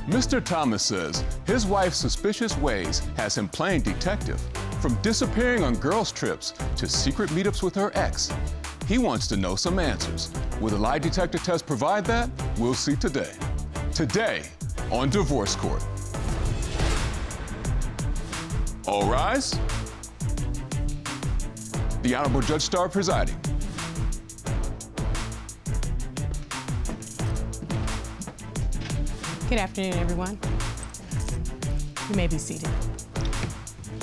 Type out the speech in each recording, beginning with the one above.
Mr. Thomas says his wife's suspicious ways has him playing detective, from disappearing on girls' trips to secret meetups with her ex. He wants to know some answers. Will the lie detector test provide that? We'll see today. Today on Divorce Court. All rise. The Honorable Judge Starr presiding. Good afternoon, everyone. You may be seated.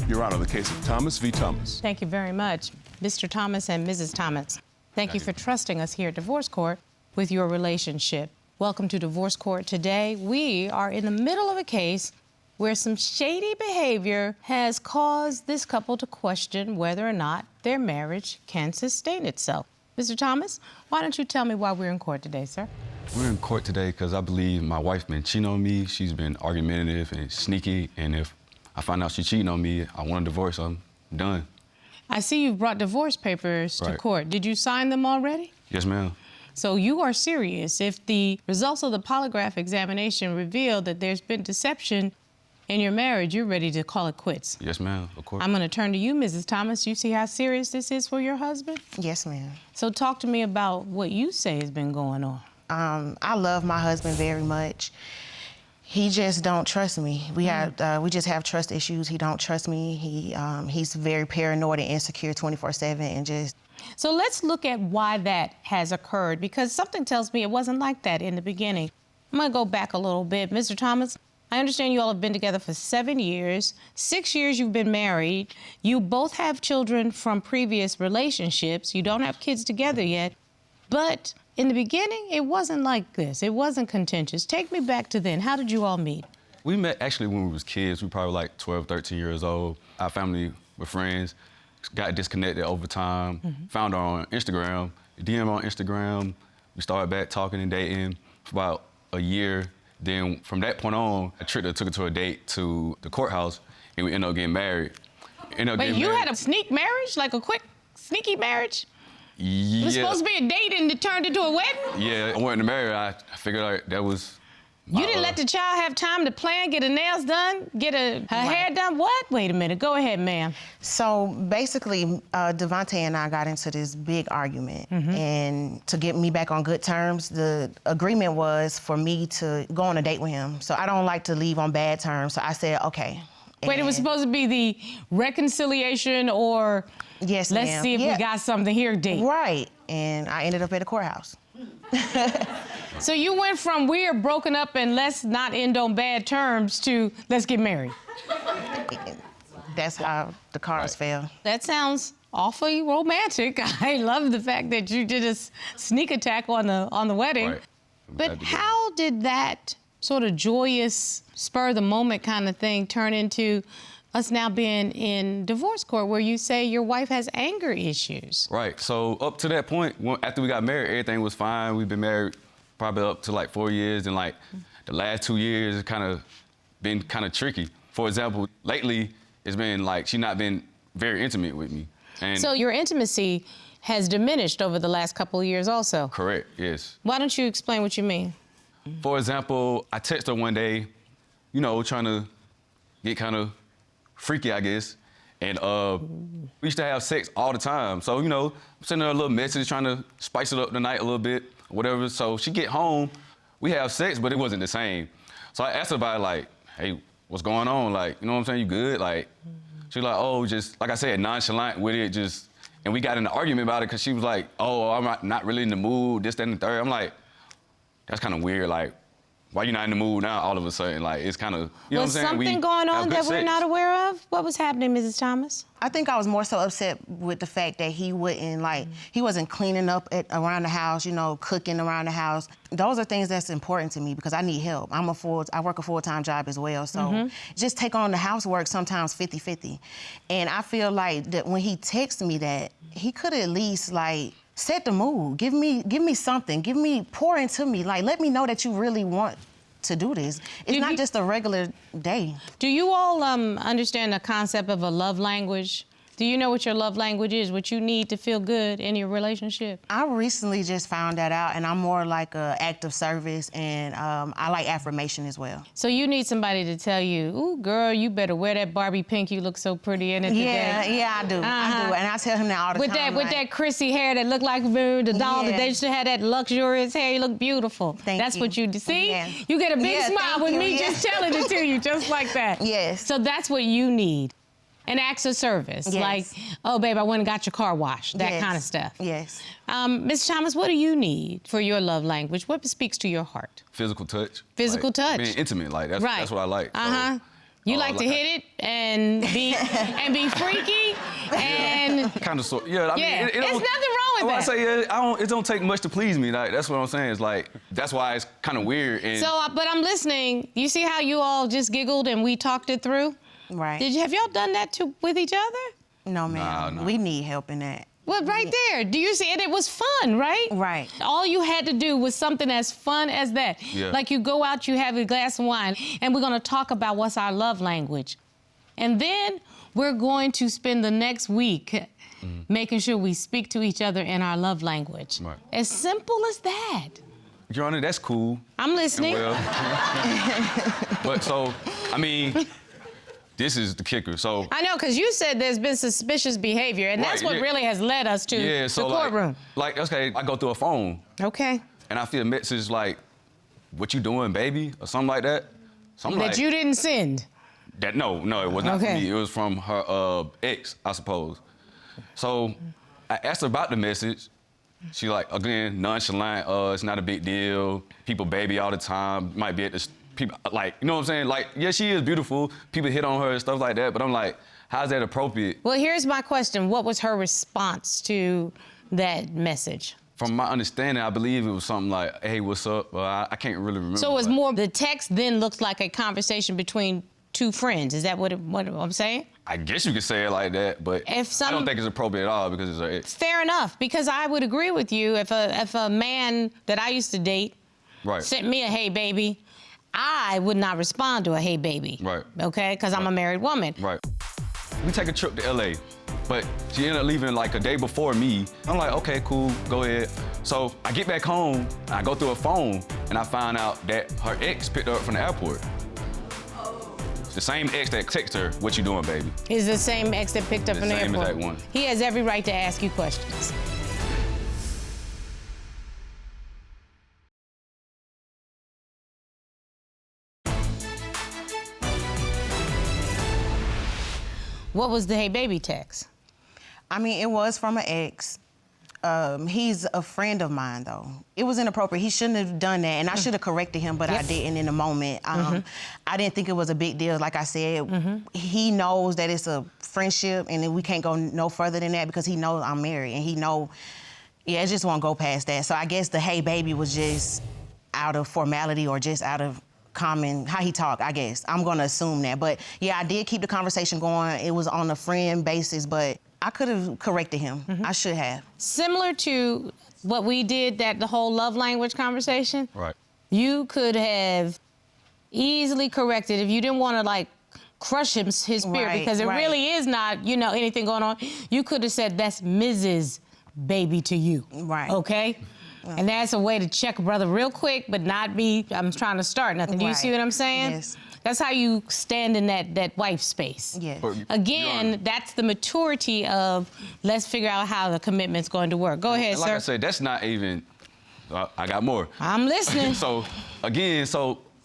Your Honor, the case of Thomas v. Thomas. Thank you very much, Mr. Thomas and Mrs. Thomas. Thank you for trusting us here at Divorce Court with your relationship. Welcome to Divorce Court. Today, we are in the middle of a case where some shady behavior has caused this couple to question whether or not their marriage can sustain itself. Mr. Thomas, why don't you tell me why we're in court today, sir? We're in court today because I believe my wife's been cheating on me. She's been argumentative and sneaky, and if I find out she's cheating on me, I want a divorce, I'm done. I see you've brought divorce papers to court. Did you sign them already? Yes, ma'am. So you are serious. If the results of the polygraph examination reveal that there's been deception in your marriage, you're ready to call it quits. Yes, ma'am, of course. I'm going to turn to you, Mrs. Thomas. You see how serious this is for your husband? Yes, ma'am. So talk to me about what you say has been going on. I love my husband very much. He just don't trust me. We just have trust issues. He don't trust me. He's very paranoid and insecure 24/7 and just... So let's look at why that has occurred, because something tells me it wasn't like that in the beginning. I'm going to go back a little bit. Mr. Thomas, I understand you all have been together for 7 years. 6 years you've been married. You both have children from previous relationships. You don't have kids together yet. But in the beginning, it wasn't like this. It wasn't contentious. Take me back to then. How did you all meet? We met actually when we was kids. We were probably like 12, 13 years old. Our family were friends, got disconnected over time, found her on Instagram, DM on Instagram. We started back talking and dating for about a year. Then from that point on, I took her to a date to the courthouse, and we ended up getting married. Wait, you had a sneak marriage? Like a quick, sneaky marriage? Yeah. It was supposed to be a date and it turned into a wedding? Yeah, I wanted to marry her. I figured like that was... You didn't let the child have time to plan, get her nails done, get her hair done? What? Wait a minute. Go ahead, ma'am. So basically, Devante and I got into this big argument. And to get me back on good terms, the agreement was for me to go on a date with him. So I don't like to leave on bad terms. So I said, okay. Wait, it was supposed to be the reconciliation or yes, let's see if we got something here date. Right. And I ended up at the courthouse. So you went from we're broken up and let's not end on bad terms to let's get married. That's how the cards fell. That sounds awfully romantic. I love the fact that you did a sneak attack on the wedding. Right. But how did that sort of joyous, spur-of-the-moment kind of thing turn into us now being in divorce court where you say your wife has anger issues? Right, so up to that point, after we got married, everything was fine. We've been married probably up to like 4 years, and like the last 2 years, it's kind of been kind of tricky. For example, lately, it's been like she's not been very intimate with me. And so your intimacy has diminished over the last couple of years also? Correct, yes. Why don't you explain what you mean? For example, I texted her one day, you know, trying to get kind of freaky, I guess. And we used to have sex all the time. So, you know, I'm sending her a little message, trying to spice it up the night a little bit, whatever. So she get home, we have sex, but it wasn't the same. So I asked her about it, like, hey, what's going on? Like, you know what I'm saying? You good? Like, she was like, oh, just, like I said, nonchalant with it, just, and we got in an argument about it because she was like, oh, I'm not really in the mood, this, that, and the third. I'm like, that's kind of weird. Like, why you not in the mood now all of a sudden? Like, it's kind of, you know what I'm saying? Was something going on that we're not aware of? What was happening, Mrs. Thomas? I think I was more so upset with the fact that he wouldn't, like, he wasn't cleaning up around the house, you know, cooking around the house. Those are things that's important to me because I need help. I work a full-time job as well, so just take on the housework sometimes 50-50. And I feel like that when he texted me that, he could at least, like, set the mood. Give me something. Pour into me. Like, let me know that you really want to do this. It's not just a regular day. Do you all understand the concept of a love language? Do you know what your love language is, what you need to feel good in your relationship? I recently just found that out, and I'm more like a act of service, and I like affirmation as well. So you need somebody to tell you, ooh, girl, you better wear that Barbie pink. You look so pretty in it today. Yeah, I do. I do, and I tell him that all the time. With that Chrissy hair that looked like the doll that they used to have, that luxurious hair. You look beautiful. That's what you see. Yeah. You get a big smile with me just telling it to you, just like that. Yes. So that's what you need. An acts of service, like, oh, babe, I went and got your car washed, that kind of stuff. Yes. Ms. Thomas, what do you need for your love language? What speaks to your heart? Physical touch. Physical touch. Being intimate, like that's what I like. So, you like to hit it and be freaky and kind of sort. Yeah, I mean, there's nothing wrong with that. I say it don't take much to please me. Like that's what I'm saying. It's like that's why it's kind of weird. And so, but I'm listening. You see how you all just giggled and we talked it through? Right. Have y'all done that with each other? No, ma'am. Nah. We need help in that. Well, right there. Do you see? And it was fun, right? Right. All you had to do was something as fun as that. Yeah. Like you go out, you have a glass of wine, and we're going to talk about what's our love language. And then we're going to spend the next week making sure we speak to each other in our love language. Right. As simple as that. Your Honor, that's cool. I'm listening. Well, but so, I mean, this is the kicker. So I know, because you said there's been suspicious behavior, and that's what really has led us to the courtroom. Like, okay, I go through a phone. Okay. And I feel a message like, what you doing, baby? Or something like that. Something that you didn't send. No, it was not from me. It was from her ex, I suppose. So I asked her about the message. She like, again, nonchalant, it's not a big deal. People baby all the time, might be at the people, like, you know what I'm saying? Like, yeah, she is beautiful. People hit on her and stuff like that, but I'm like, how's that appropriate? Well, here's my question. What was her response to that message? From my understanding, I believe it was something like, hey, what's up? I can't really remember. So it was more, the text then looks like a conversation between two friends. Is that what I'm saying? I guess you could say it like that, but I don't think it's appropriate at all because it's her ex. Fair enough, because I would agree with you if a man that I used to date sent me a hey baby, I would not respond to a hey baby. Right. Okay, because I'm a married woman. Right. We take a trip to LA, but she ended up leaving like a day before me. I'm like, okay, cool, go ahead. So I get back home, and I go through her phone, and I find out that her ex picked her up from the airport. It's the same ex that texted her, what you doing, baby? Is the same ex that picked up from the airport? The same exact one. He has every right to ask you questions. What was the hey baby text? I mean, it was from an ex. He's a friend of mine, though. It was inappropriate. He shouldn't have done that, and I should have corrected him, but I didn't in the moment. I didn't think it was a big deal. Like I said, he knows that it's a friendship, and we can't go no further than that because he knows I'm married, and he know, it just won't go past that. So I guess the hey baby was just out of formality or just out of common, how he talked, I guess. I'm gonna assume that. But yeah, I did keep the conversation going. It was on a friend basis, but I could have corrected him. I should have. Similar to what we did, the whole love language conversation. Right. You could have easily corrected if you didn't want to like crush his spirit because it really is not, anything going on. You could have said, that's Mrs. Baby to you. Right. Okay? And that's a way to check a brother real quick, but not be, I'm trying to start nothing. Do you see what I'm saying? Yes. That's how you stand in that wife space. Yes. Again, that's the maturity of let's figure out how the commitment's going to work. Go ahead, sir. Like I said, that's not even, I got more. I'm listening. So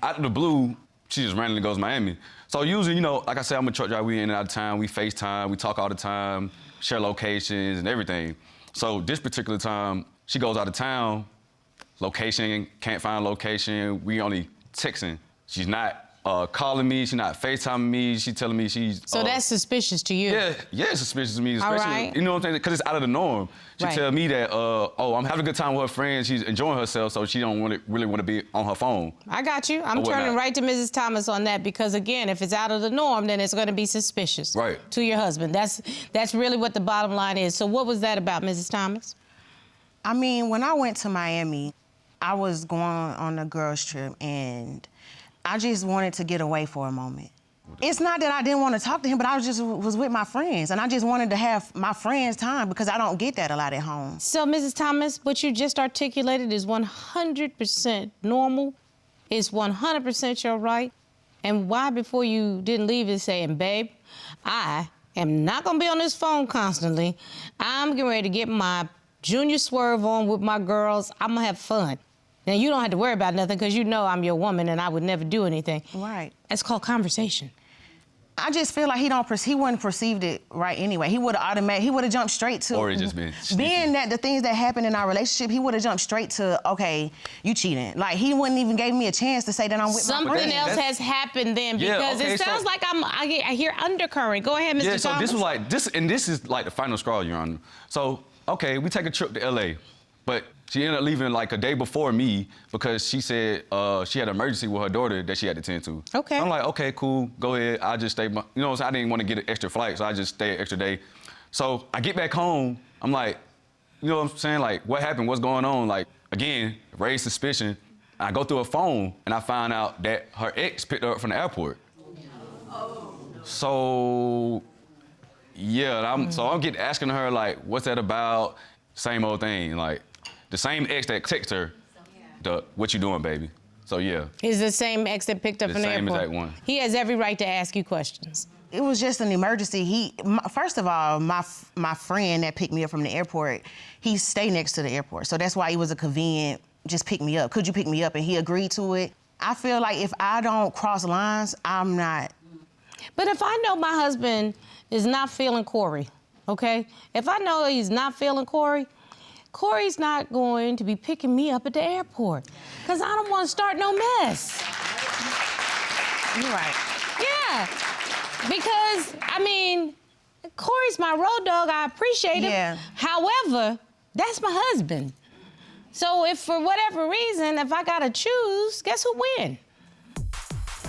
out of the blue, she just randomly goes to Miami. So usually, like I said, I'm a truck driver, we in and out of town, we FaceTime, we talk all the time, share locations and everything. So this particular time, she goes out of town, location, can't find location, we only texting. She's not calling me, she's not FaceTiming me, she's telling me she's... So that's suspicious to you? Yeah, it's suspicious to me, especially, you know what I'm saying, because it's out of the norm. She tell me that, I'm having a good time with her friends, she's enjoying herself, so she don't really want to be on her phone. I got you. I'm turning right to Mrs. Thomas on that because, again, if it's out of the norm, then it's going to be suspicious to your husband. That's really what the bottom line is. So what was that about, Mrs. Thomas? I mean, when I went to Miami, I was going on a girls' trip, and I just wanted to get away for a moment. It's not that I didn't want to talk to him, but I was with my friends, and I just wanted to have my friends' time because I don't get that a lot at home. So, Mrs. Thomas, what you just articulated is 100% normal. It's 100% your right. And why before you didn't leave is saying, babe, I am not gonna be on this phone constantly. I'm getting ready to get my junior swerve on with my girls. I'm gonna have fun. Now, you don't have to worry about nothing because you know I'm your woman and I would never do anything. Right. That's called conversation. I just feel like he wouldn't perceived it right anyway. He would have jumped straight to. Or he just been sneaky. Being that the things that happened in our relationship, he would have jumped straight to, okay, you cheating. Like, he wouldn't even gave me a chance to say that I'm with my friends. Something else has happened then because it sounds like I hear undercurrent. Go ahead, Mr. Yeah, so Thomas. this was like, this is like the final straw, Your Honor. So, okay, we take a trip to LA, but she ended up leaving like a day before me because she said she had an emergency with her daughter that she had to tend to. Okay. I'm like, okay, cool, go ahead. I just stay, you know what I'm saying? I didn't want to get an extra flight, so I just stayed an extra day. So I get back home, I'm like, you know what I'm saying? Like, what happened? What's going on? Like, again, raised suspicion. I go through her phone and I find out that her ex picked her up from the airport. So, yeah, so I'm asking her, like, what's that about? Same old thing, like, the same ex that texted her, what you doing, baby? So, yeah. Is the same ex that picked up from the airport? The same exact one. He has every right to ask you questions. It was just an emergency. First of all, my friend that picked me up from the airport, he stayed next to the airport. So that's why it was a convenient, just pick me up. Could you pick me up? And he agreed to it. I feel like if I don't cross lines, I'm not. But if I know my husband is not feeling Corey, okay? If I know he's not feeling Corey, Corey's not going to be picking me up at the airport because I don't want to start no mess. You're right. Yeah, because, I mean, Corey's my road dog. I appreciate him. Yeah. However, that's my husband. So if for whatever reason, if I got to choose, guess who win?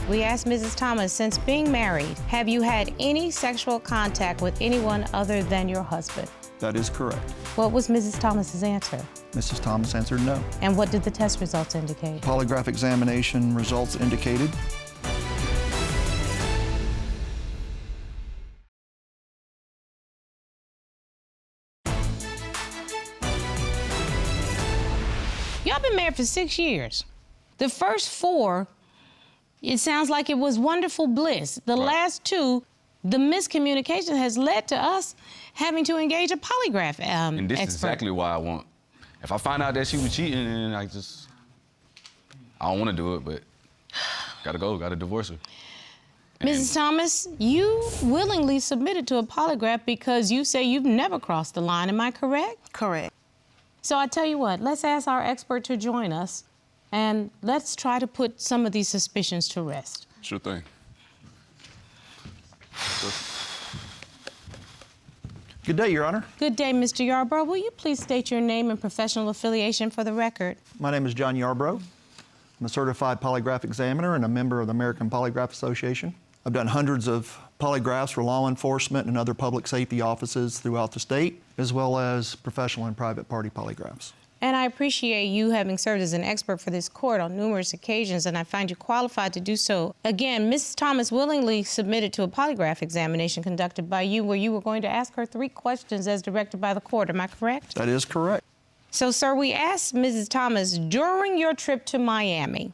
We asked Mrs. Thomas, since being married, have you had any sexual contact with anyone other than your husband? That is correct. What was Mrs. Thomas's answer? Mrs. Thomas answered no. And what did the test results indicate? Polygraph examination results indicated Y'all been married for 6 years. The first 4, it sounds like it was wonderful bliss. The last 2, the miscommunication has led to us having to engage a polygraph And this expert. is exactly why I want. If I find out that she was cheating, then I don't want to do it, but gotta divorce her. Mrs. Thomas, you willingly submitted to a polygraph because you say you've never crossed the line, am I correct? Correct. So I tell you what, let's ask our expert to join us and let's try to put some of these suspicions to rest. Sure thing. Good day, Your Honor. Good day, Mr. Yarbrough. Will you please state your name and professional affiliation for the record? My name is John Yarbrough. I'm a certified polygraph examiner and a member of the American Polygraph Association. I've done hundreds of polygraphs for law enforcement and other public safety offices throughout the state, as well as professional and private party polygraphs. And I appreciate you having served as an expert for this court on numerous occasions, and I find you qualified to do so. Again, Mrs. Thomas willingly submitted to a polygraph examination conducted by you where you were going to ask her 3 questions as directed by the court. Am I correct? That is correct. So, sir, we asked Mrs. Thomas, during your trip to Miami,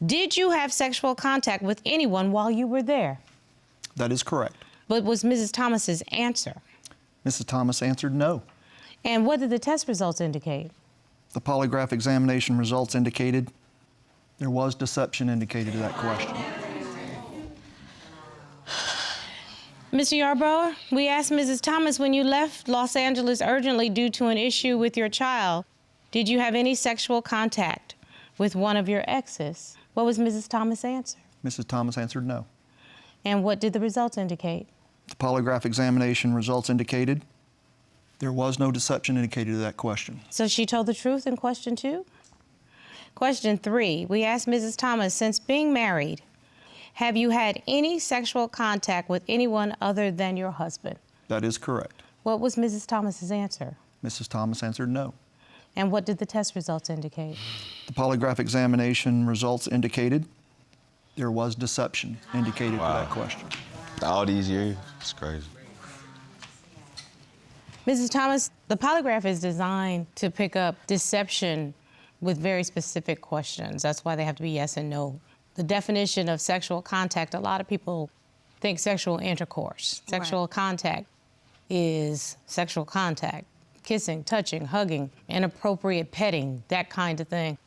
did you have sexual contact with anyone while you were there? That is correct. What was Mrs. Thomas's answer? Mrs. Thomas answered no. And what did the test results indicate? The polygraph examination results indicated there was deception indicated to that question. Mr. Yarbrough, we asked Mrs. Thomas, when you left Los Angeles urgently due to an issue with your child, did you have any sexual contact with one of your exes? What was Mrs. Thomas' answer? Mrs. Thomas answered no. And what did the results indicate? The polygraph examination results indicated there was no deception indicated to that question. So she told the truth in question 2? Question 3, we asked Mrs. Thomas, since being married, have you had any sexual contact with anyone other than your husband? That is correct. What was Mrs. Thomas's answer? Mrs. Thomas answered no. And what did the test results indicate? The polygraph examination results indicated there was deception indicated to that question. All these years, it's crazy. Mrs. Thomas, the polygraph is designed to pick up deception with very specific questions. That's why they have to be yes and no. The definition of sexual contact, a lot of people think sexual intercourse. Sexual contact is sexual contact, kissing, touching, hugging, inappropriate petting, that kind of thing.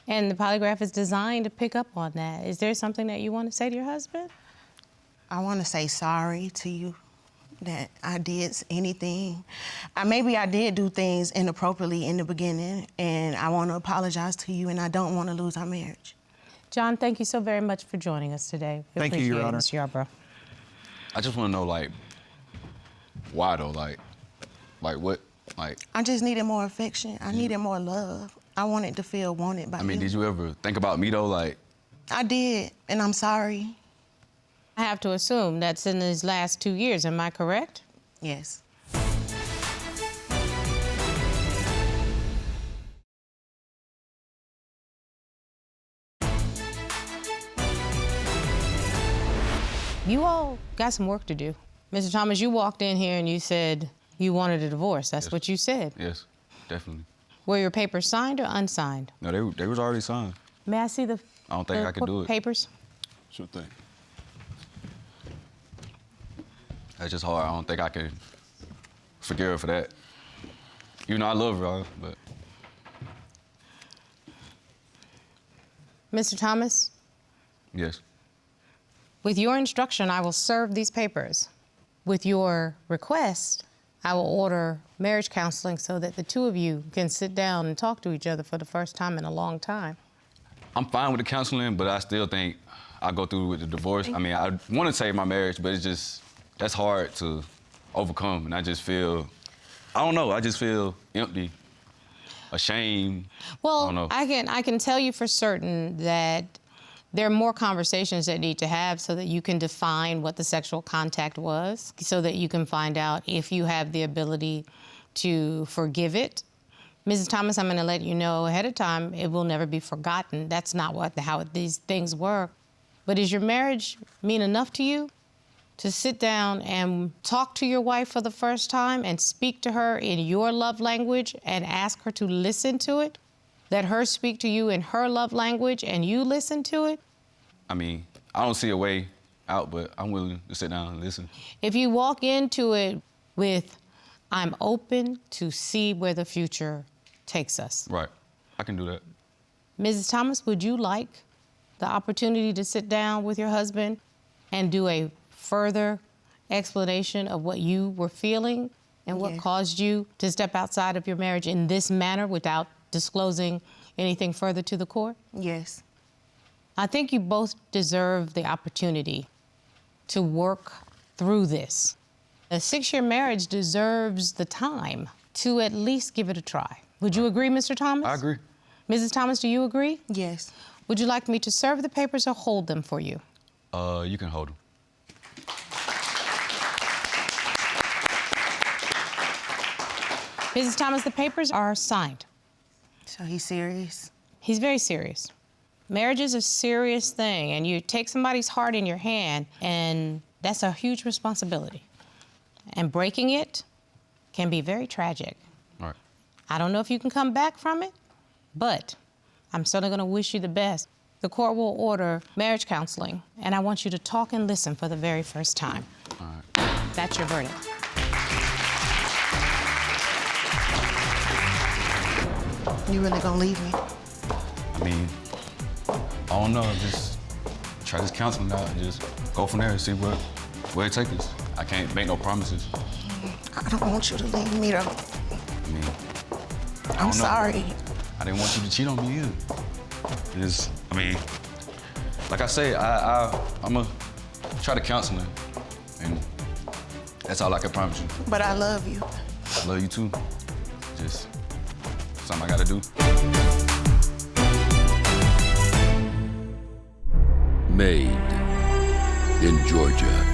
And the polygraph is designed to pick up on that. Is there something that you want to say to your husband? I want to say sorry to you that I did anything. Maybe I did do things inappropriately in the beginning, and I want to apologize to you, and I don't want to lose our marriage. John, thank you so very much for joining us today. We Thank you, Your appreciate it, Honor. Mr. Yarbrough. I just want to know, like, why though? Like what? Like, I just needed more affection. I needed more love. I wanted to feel wanted by I mean, you. did you ever think about me though? Like, I did, and I'm sorry. I have to assume that's in these last 2 years, am I correct? Yes. You all got some work to do. Mr. Thomas, you walked in here and you said you wanted a divorce. That's Yes. what you said. yes, definitely. Were your papers signed or unsigned? No, they was already signed. May I see the I don't think I could do it. papers? Sure thing. That's just hard. I don't think I could forgive her for that. You know, I love her, but Mr. Thomas, yes. with your instruction, I will serve these papers. With your request, I will order marriage counseling so that the two of you can sit down and talk to each other for the first time in a long time. I'm fine with the counseling, but I still think I'll go through with the divorce. I mean, I want to save my marriage, but it's just, that's hard to overcome. And I just feel, I don't know, I just feel empty, ashamed. Well, I don't know. I can tell you for certain that there are more conversations that need to have so that you can define what the sexual contact was, so that you can find out if you have the ability to forgive it. Mrs. Thomas, I'm going to let you know ahead of time, it will never be forgotten. That's not how these things work. But does your marriage mean enough to you to sit down and talk to your wife for the first time and speak to her in your love language and ask her to listen to it? Let her speak to you in her love language and you listen to it? I mean, I don't see a way out, but I'm willing to sit down and listen. If you walk into it with, I'm open to see where the future takes us. Right, I can do that. Mrs. Thomas, would you like the opportunity to sit down with your husband and do a further explanation of what you were feeling and what Yes. caused you to step outside of your marriage in this manner without disclosing anything further to the court? Yes. I think you both deserve the opportunity to work through this. A 6-year marriage deserves the time to at least give it a try. Would you agree, Mr. Thomas? I agree. Mrs. Thomas, do you agree? Yes. Would you like me to serve the papers or hold them for you? You can hold him. Mrs. Thomas, the papers are signed. So he's serious? He's very serious. Marriage is a serious thing, and you take somebody's heart in your hand, and that's a huge responsibility. And breaking it can be very tragic. All right. I don't know if you can come back from it, but I'm certainly going to wish you the best. The court will order marriage counseling, and I want you to talk and listen for the very first time. All right. That's your verdict. You really gonna leave me? I mean, I don't know, just try this counseling out and just go from there and see where it takes us. I can't make no promises. I don't want you to leave me, though. I mean, I I'm don't know. sorry. I didn't want you to cheat on me either. Just, I mean, like I say, I'm gonna try the counseling, and that's all I can promise you. But I love you. I love you too. Just something I gotta do. Made in Georgia.